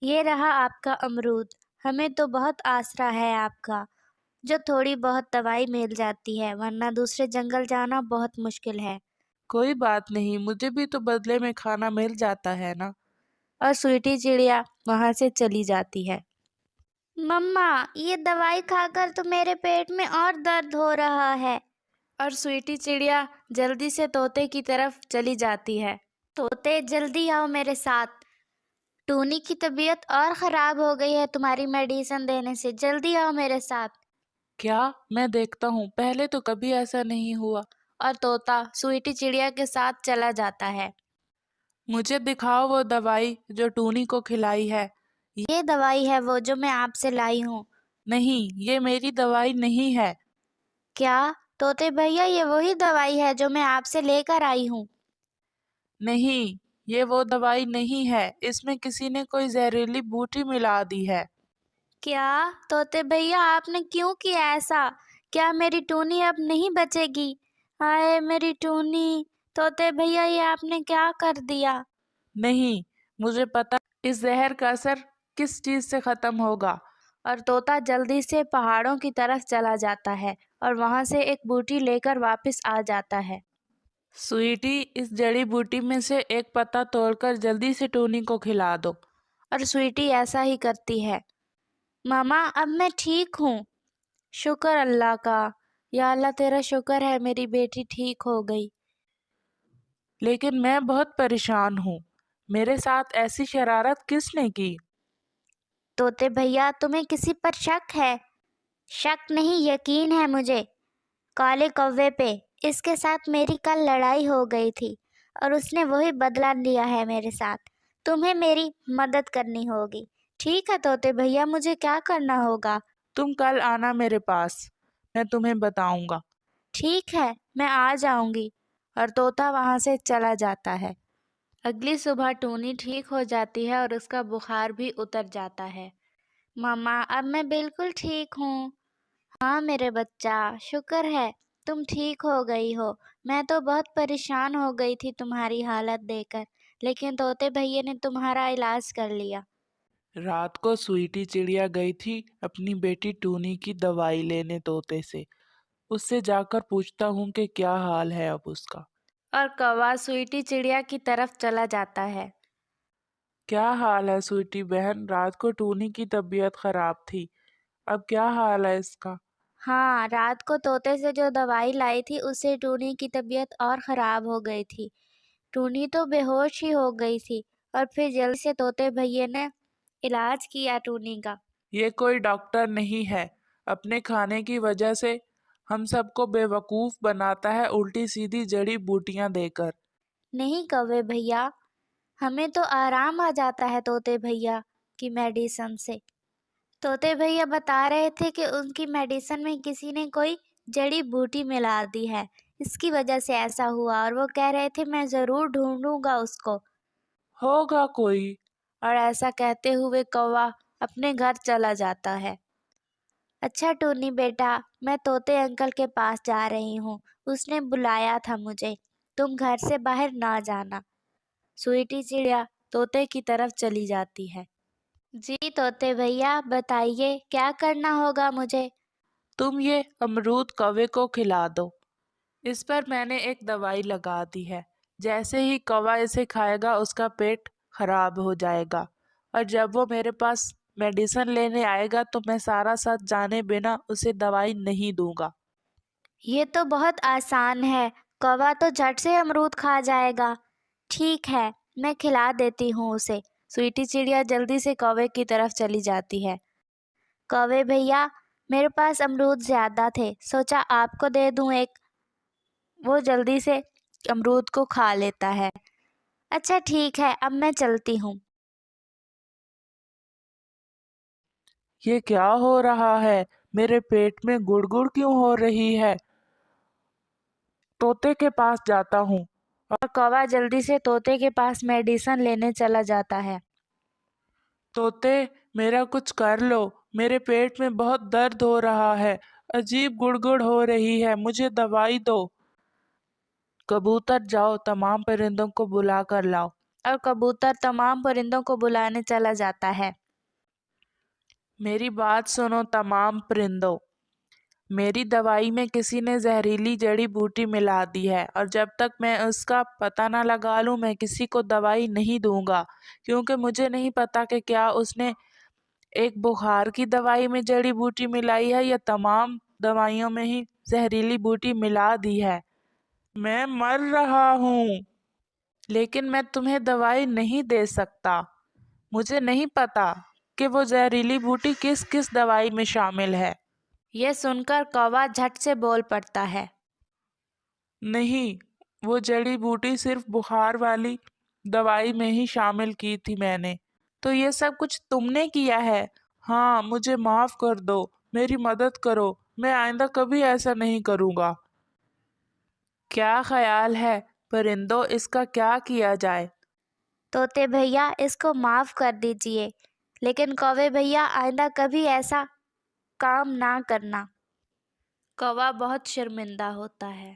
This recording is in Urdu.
یہ رہا آپ کا امرود، ہمیں تو بہت آسرا ہے آپ کا، جو تھوڑی بہت دوائی مل جاتی ہے، ورنہ دوسرے جنگل جانا بہت مشکل ہے۔ کوئی بات نہیں، مجھے بھی تو بدلے میں کھانا مل جاتا ہے نا۔ اور سویٹی چڑیا وہاں سے چلی جاتی ہے۔ مما، یہ دوائی کھا کر تو میرے پیٹ میں اور درد ہو رہا ہے۔ اور سویٹی چڑیا جلدی سے طوطے کی طرف چلی جاتی ہے۔ طوطے جلدی آؤ میرے ساتھ، ٹونی کی طبیعت اور خراب ہو گئی ہے تمہاری میڈیسن دینے سے، جلدی آؤ میرے ساتھ۔ کیا؟ میں دیکھتا ہوں، پہلے تو کبھی ایسا نہیں ہوا۔ اور طوطا سویٹی چڑیا کے ساتھ چلا جاتا ہے۔ مجھے دکھاؤ وہ دوائی جو ٹونی کو کھلائی ہے۔ یہ دوائی ہے وہ جو میں آپ سے لائی ہوں۔ نہیں، یہ میری دوائی نہیں ہے۔ کیا طوطے بھیا، یہ وہی دوائی ہے جو میں آپ سے لے کر آئی ہوں؟ نہیں، یہ وہ دوائی نہیں ہے، اس میں کسی نے کوئی زہریلی بوٹی ملا دی ہے۔ کیا طوطے بھیا، آپ نے کیوں کیا ایسا؟ کیا میری ٹونی اب نہیں بچے گی؟ ہائے میری ٹونی، طوطے بھیا یہ آپ نے کیا کر دیا؟ نہیں، مجھے پتا اس زہر کا اثر کس چیز سے ختم ہوگا۔ اور طوطا جلدی سے پہاڑوں کی طرف چلا جاتا ہے اور وہاں سے ایک بوٹی لے کر واپس آ جاتا ہے۔ سویٹی، اس جڑی بوٹی میں سے ایک پتا توڑ کر جلدی سے ٹونی کو کھلا دو۔ اور سویٹی ایسا ہی کرتی ہے۔ ماما، اب میں ٹھیک ہوں، شکر اللہ کا، یا اللہ تیرا شکر ہے میری بیٹی ٹھیک ہو گئی۔ لیکن میں بہت پریشان ہوں، میرے ساتھ ایسی شرارت کس نے کی؟ طوطے بھیا، تمہیں کسی پر شک ہے؟ شک نہیں، یقین ہے مجھے، کالے کوے پہ۔ اس کے ساتھ میری کل لڑائی ہو گئی تھی اور اس نے وہی بدلہ لیا ہے میرے ساتھ۔ تمہیں میری مدد کرنی ہوگی۔ ٹھیک ہے طوطے بھیا، مجھے کیا کرنا ہوگا؟ تم کل آنا میرے پاس، میں تمہیں بتاؤں گا۔ ٹھیک ہے، میں آ جاؤں گی۔ اور طوطا وہاں سے چلا جاتا ہے۔ اگلی صبح ٹونی ٹھیک ہو جاتی ہے اور اس کا بخار بھی اتر جاتا ہے۔ ماما، اب میں بالکل ٹھیک ہوں۔ ہاں میرے بچہ، شکر ہے تم ٹھیک ہو گئی ہو۔ میں تو بہت پریشان ہو گئی تھی تمہاری حالت دیکھ کر، لیکن طوطے بھیا نے تمہارا علاج کر لیا۔ رات کو سویٹی چڑیا گئی تھی اپنی بیٹی ٹونی کی دوائی لینے طوطے سے۔ اس سے جا کر پوچھتا ہوں کہ کیا حال ہے اب اس کا۔ اور کوا سویٹی چڑیا کی طرف چلا جاتا ہے۔ کیا حال ہے سویٹی بہن؟ رات کو ٹونی کی طبیعت خراب تھی، اب کیا حال ہے اس کا؟ ہاں، رات کو طوطے سے جو دوائی لائی تھی اس سے ٹونی کی طبیعت اور خراب ہو گئی تھی۔ ٹونی تو بے ہوش ہی ہو گئی تھی اور پھر جلدی سے طوطے بھیا نے علاج کیا ٹونی کا۔ یہ کوئی ڈاکٹر نہیں ہے، اپنے کھانے کی وجہ سے ہم سب کو بے وقوف بناتا ہے الٹی سیدھی جڑی بوٹیاں دے کر۔ نہیں کوے بھیا، ہمیں تو آرام آ جاتا ہے طوطے بھیا کی میڈیسن سے۔ طوطے بھیا بتا رہے تھے کہ ان کی میڈیسن میں کسی نے کوئی جڑی بوٹی ملا دی ہے، اس کی وجہ سے ایسا ہوا، اور وہ کہہ رہے تھے میں ضرور ڈھونڈوں گا اس کو۔ ہوگا کوئی۔ اور ایسا کہتے ہوئے کوا اپنے گھر چلا جاتا ہے۔ اچھا ٹونی بیٹا، میں طوطے انکل کے پاس جا رہی ہوں، اس نے بلایا تھا مجھے، تم گھر سے باہر نہ جانا۔ سویٹی چڑیا طوطے کی طرف چلی جاتی ہے۔ جی طوطے بھیا، بتائیے کیا کرنا ہوگا مجھے؟ تم یہ امرود کوے کو کھلا دو، اس پر میں نے ایک دوائی لگا دی ہے، جیسے ہی کوا اسے کھائے گا اس کا پیٹ خراب ہو جائے گا، اور جب وہ میرے پاس میڈیسن لینے آئے گا تو میں سارا ساتھ جانے بنا اسے دوائی نہیں دوں گا۔ یہ تو بہت آسان ہے، کوا تو جھٹ سے امرود کھا جائے گا۔ ٹھیک ہے، میں کھلا دیتی ہوں اسے۔ سویٹی چڑیا جلدی سے کوے کی طرف چلی جاتی ہے۔ کوے بھیا، میرے پاس امرود زیادہ تھے، سوچا آپ کو دے دوں ایک۔ وہ جلدی سے امرود کو کھا لیتا ہے۔ اچھا ٹھیک ہے، اب میں چلتی ہوں۔ یہ کیا ہو رہا ہے؟ میرے پیٹ میں گڑ گڑ کیوں ہو رہی ہے؟ طوطے کے پاس جاتا ہوں۔ اور کوا جلدی سے طوطے کے پاس میڈیسن لینے چلا جاتا ہے۔ طوطے، میرا کچھ کر لو، میرے پیٹ میں بہت درد ہو رہا ہے، عجیب گڑ گڑ ہو رہی ہے، مجھے دوائی دو۔ کبوتر، جاؤ تمام پرندوں کو بلا کر لاؤ۔ اور کبوتر تمام پرندوں کو بلانے چلا جاتا ہے۔ میری بات سنو تمام پرندوں، میری دوائی میں کسی نے زہریلی جڑی بوٹی ملا دی ہے، اور جب تک میں اس کا پتہ نہ لگا لوں میں کسی کو دوائی نہیں دوں گا، کیونکہ مجھے نہیں پتا کہ کیا اس نے ایک بخار کی دوائی میں جڑی بوٹی ملائی ہے یا تمام دوائیوں میں ہی زہریلی بوٹی ملا دی ہے۔ میں مر رہا ہوں، لیکن میں تمہیں دوائی نہیں دے سکتا۔ مجھے نہیں پتا کہ وہ زہریلی بوٹی کس کس دوائی میں شامل ہے۔ یہ سن کر کووا جھٹ سے بول پڑتا ہے، نہیں، وہ جڑی بوٹی صرف بخار والی دوائی میں ہی شامل کی تھی میں نے۔ تو یہ سب کچھ تم نے کیا ہے؟ ہاں، مجھے معاف کر دو، میری مدد کرو، میں آئندہ کبھی ایسا نہیں کروں گا۔ کیا خیال ہے پرندوں، اس کا کیا کیا جائے؟ طوطے بھیا اس کو معاف کر دیجئے، لیکن کوے بھیا آئندہ کبھی ایسا کام نہ کرنا۔ کووا بہت شرمندہ ہوتا ہے۔